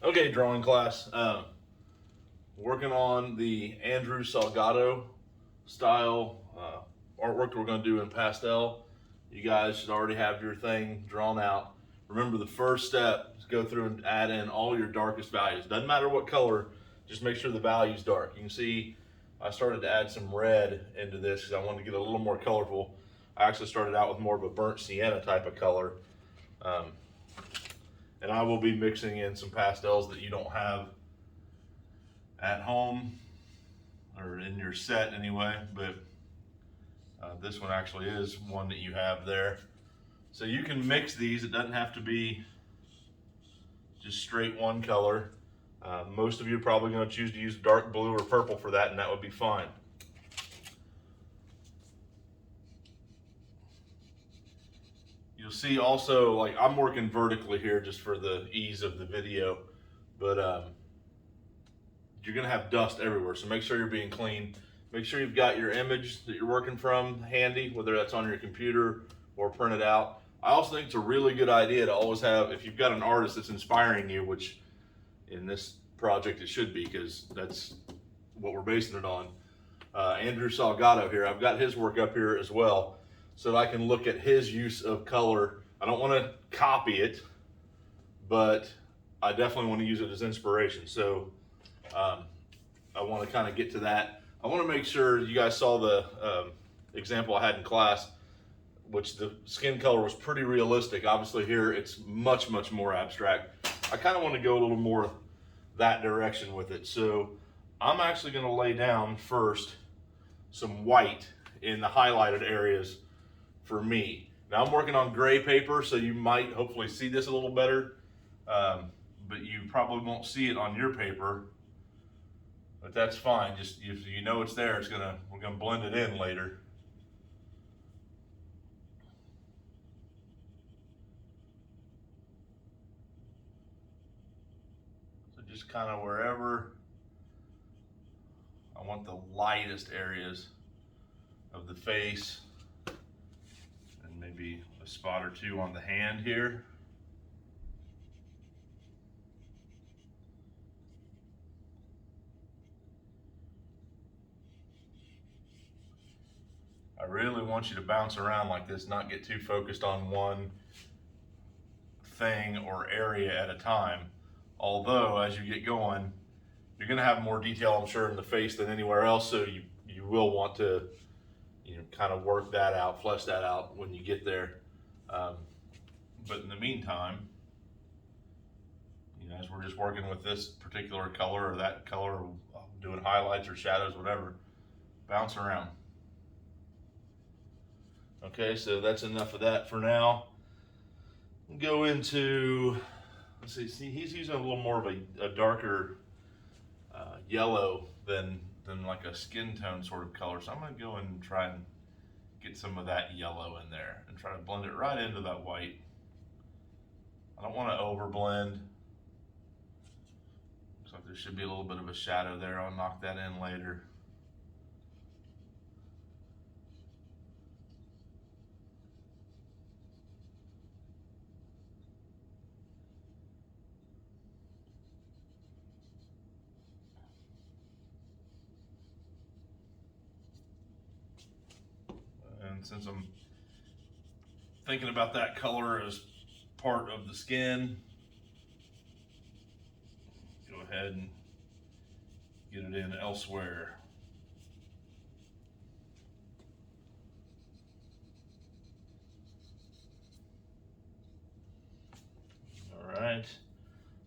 Okay, drawing class. Working on the Andrew Salgado style artwork that we're going to do in pastel. You guys should already have your thing drawn out. Remember, the first step is go through and add in all your darkest values. Doesn't matter what color, just make sure the value's dark. You can see I started to add some red into this because I wanted to get a little more colorful. I actually started out with more of a burnt sienna type of color. Um, and I will be mixing in some pastels that you don't have at home or in your set anyway, but this one actually is one that you have there. So you can mix these. It doesn't have to be just straight one color. Most of you are probably going to choose to use dark blue or purple for that, and that would be fine. You'll see also, like, I'm working vertically here just for the ease of the video, but you're gonna have dust everywhere, so make sure you're being clean. Make sure you've got your image that you're working from handy, whether that's on your computer or printed out. I also think it's a really good idea to always have, if you've got an artist that's inspiring you, which in this project it should be, because that's what we're basing it on. Andrew Salgado here, I've got his work up here as well, so that I can look at his use of color. I don't want to copy it, but I definitely want to use it as inspiration. So I want to kind of get to that. I want to make sure you guys saw the example I had in class, which the skin color was pretty realistic. Obviously here it's much, much more abstract. I kind of want to go a little more that direction with it. So I'm actually going to lay down first some white in the highlighted areas for me. Now I'm working on gray paper, so you might hopefully see this a little better, but you probably won't see it on your paper. But that's fine. Just if you know it's there, we're gonna blend it in later. So just kind of wherever I want the lightest areas of the face, and maybe a spot or two on the hand here. I really want you to bounce around like this, not get too focused on one thing or area at a time. Although, as you get going, you're gonna have more detail, I'm sure, in the face than anywhere else, so you will want to, kind of work that out, flesh that out when you get there. But in the meantime, as we're just working with this particular color or that color, doing highlights or shadows, whatever, bounce around. Okay, so that's enough of that for now. Go into, let's see, he's using a little more of a darker yellow than like a skin tone sort of color. So I'm gonna go and try and get some of that yellow in there and try to blend it right into that white. I don't want to over blend. Looks like there should be a little bit of a shadow there. I'll knock that in later. And since I'm thinking about that color as part of the skin, go ahead and get it in elsewhere. All right.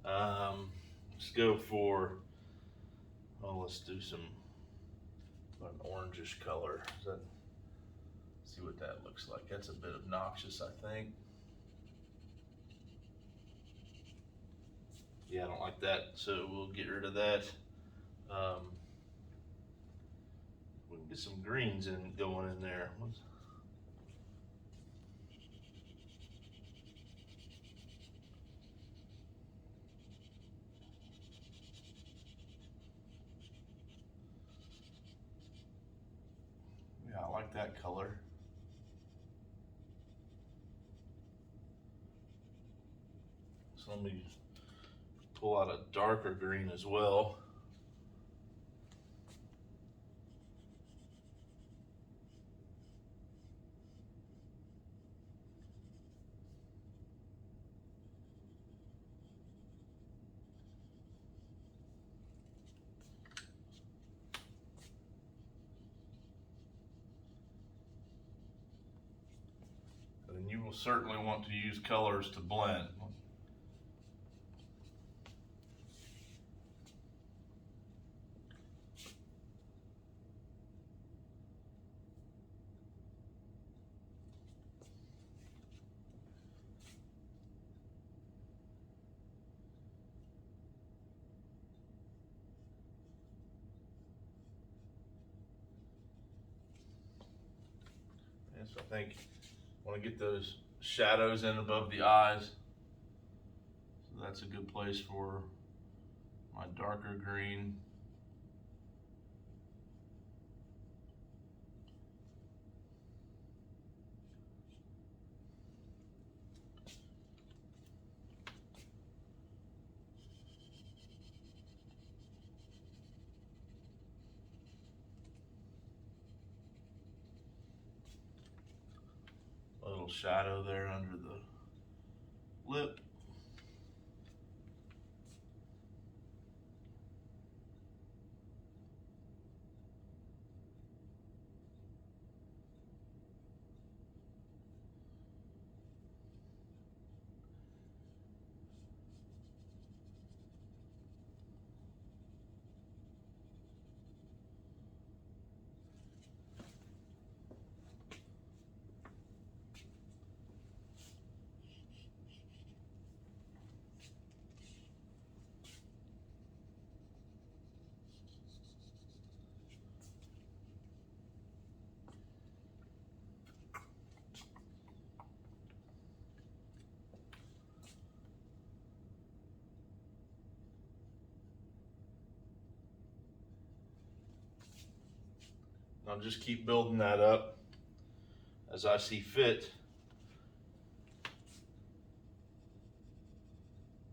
Let's go for, let's do an orangish color. See what that looks like. That's a bit obnoxious, I think. Yeah, I don't like that, so we'll get rid of that. We can get some greens going in there. Yeah, I like that color. So let me pull out a darker green as well. And you will certainly want to use colors to blend. And so I think I want to get those shadows in above the eyes. So that's a good place for my darker green. A little shadow there under the lip. I'll just keep building that up as I see fit,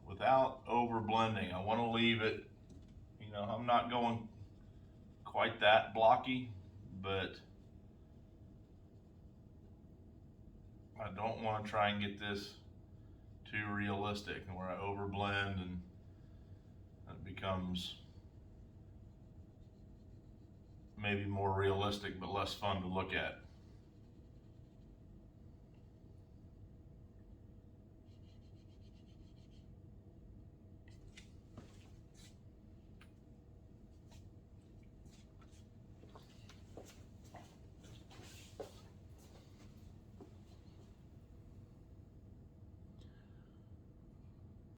without over blending. I want to leave it, you know, I'm not going quite that blocky, but I don't want to try and get this too realistic and where I over blend and it becomes maybe more realistic but less fun to look at.